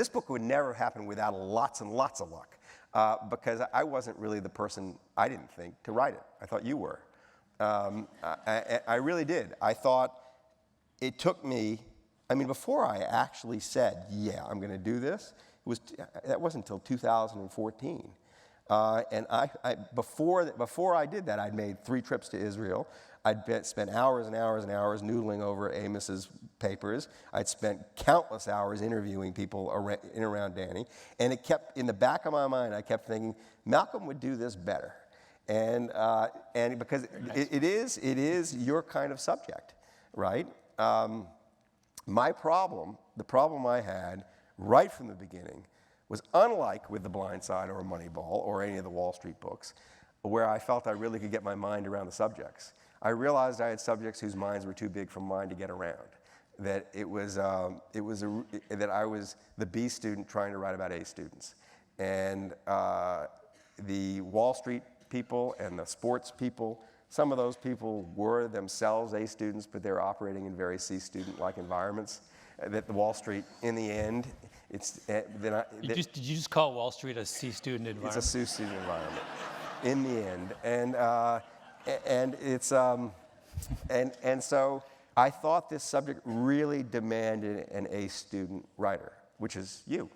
this book would never happen without lots and lots of luck, because I wasn't really the person, I didn't think, to write it. I thought you were. I really did. I thought it took me, I mean, before I actually said, yeah, I'm going to do this, that wasn't until 2014. And before I did that, I'd made 3 trips to Israel. I'd spent hours and hours and hours noodling over Amos's papers. I'd spent countless hours interviewing people in around Danny. And it kept, in the back of my mind, I kept thinking, Malcolm would do this better. And because it is your kind of subject, right? My problem, the problem I had right from the beginning, was unlike with The Blind Side or Moneyball or any of the Wall Street books, where I felt I really could get my mind around the subjects. I realized I had subjects whose minds were too big for mine to get around. That that I was the B student trying to write about A students, and the Wall Street people and the sports people. Some of those people were themselves A students, but they're operating in very C student-like environments. That the Wall Street, in the end, did you just call Wall Street a C student environment? It's a C student environment, in the end, and it's and so I thought this subject really demanded an A student writer, which is you.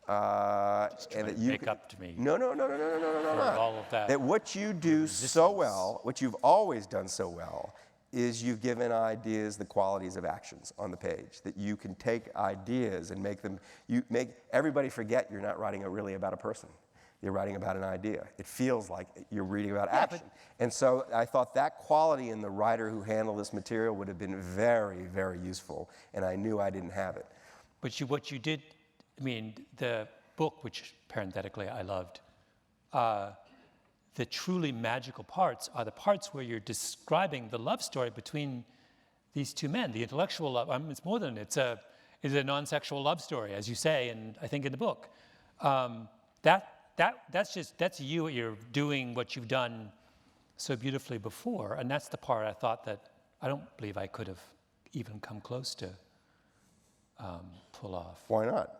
And that you make up to me. No. For all of that. That what you do so well, what you've always done so well, is you've given ideas the qualities of actions on the page. That you can take ideas and make everybody forget you're not writing really about a person. You're writing about an idea. It feels like you're reading about action. And so I thought that quality in the writer who handled this material would have been very, very useful, and I knew I didn't have it. But what you did, I mean, the book, which parenthetically I loved, the truly magical parts are the parts where you're describing the love story between these two men, the intellectual love. I mean, it's more than, it's a non-sexual love story, as you say, and I think in the book. That's you, you're doing what you've done so beautifully before, and that's the part I thought that I don't believe I could have even come close to pull off. Why not?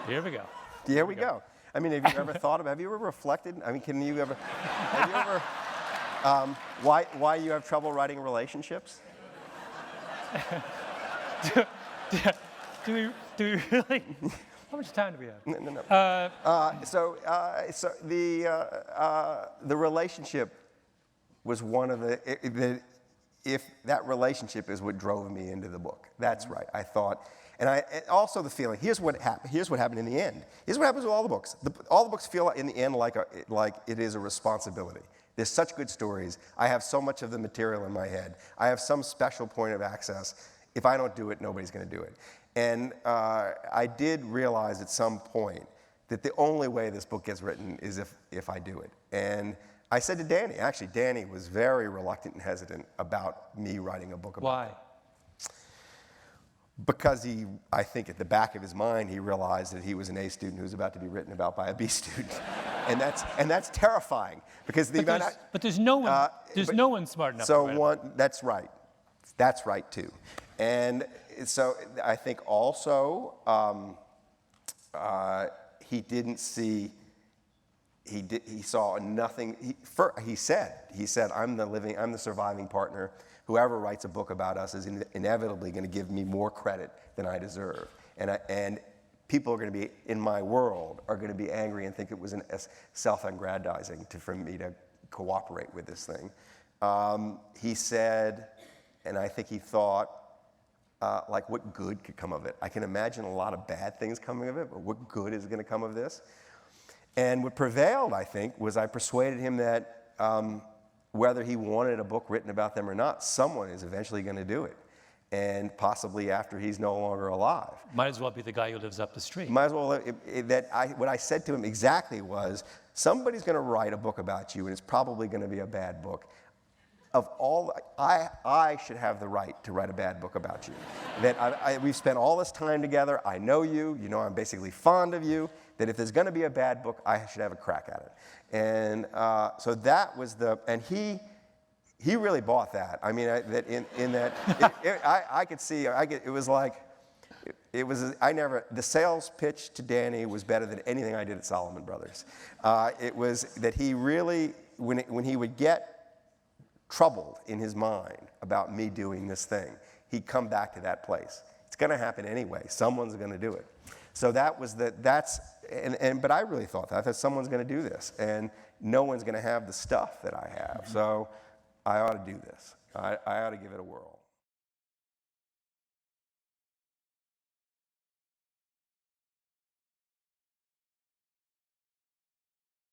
Here we go. Here we go. I mean, have you ever have you ever reflected? I mean, have you ever, why you have trouble writing relationships? Do we really? How much time do we have? No. So the relationship was one of if that relationship is what drove me into the book. That's right. I thought, and also the feeling. Here's what happened in the end. Here's what happens with all the books. All the books feel in the end like it is a responsibility. There's such good stories. I have so much of the material in my head. I have some special point of access. If I don't do it, nobody's going to do it. And I did realize at some point that the only way this book gets written is if I do it. And I said to Danny, actually, Danny was very reluctant and hesitant about me writing a book about Why? it. Because I think at the back of his mind, he realized that he was an A student who was about to be written about by a B student. and that's terrifying. Because but there's no one, no one smart enough to write it. That's right. That's right, too. And so I think also he didn't see, he saw nothing. He said, I'm the surviving partner. Whoever writes a book about us is inevitably going to give me more credit than I deserve. And people are going to be, in my world, are going to be angry and think it was self-aggrandizing for me to cooperate with this thing. He said, and I think he thought, like, what good could come of it? I can imagine a lot of bad things coming of it, but what good is going to come of this? And what prevailed, I think, was I persuaded him that whether he wanted a book written about them or not, someone is eventually going to do it, and possibly after he's no longer alive. Might as well be the guy who lives up the street. Might as well. What I said to him exactly was, somebody's going to write a book about you, and it's probably going to be a bad book. Of all, I should have the right to write a bad book about you. That we've spent all this time together. I know you. You know I'm basically fond of you. That if there's going to be a bad book, I should have a crack at it. And so that was and he really bought that. I mean, that in that I could see. It was like, The sales pitch to Danny was better than anything I did at Solomon Brothers. It was that he really, when he would get troubled in his mind about me doing this thing, he'd come back to that place. It's going to happen anyway. Someone's going to do it. So that was but I really thought that. I thought someone's going to do this, and no one's going to have the stuff that I have. So I ought to do this. I ought to give it a whirl.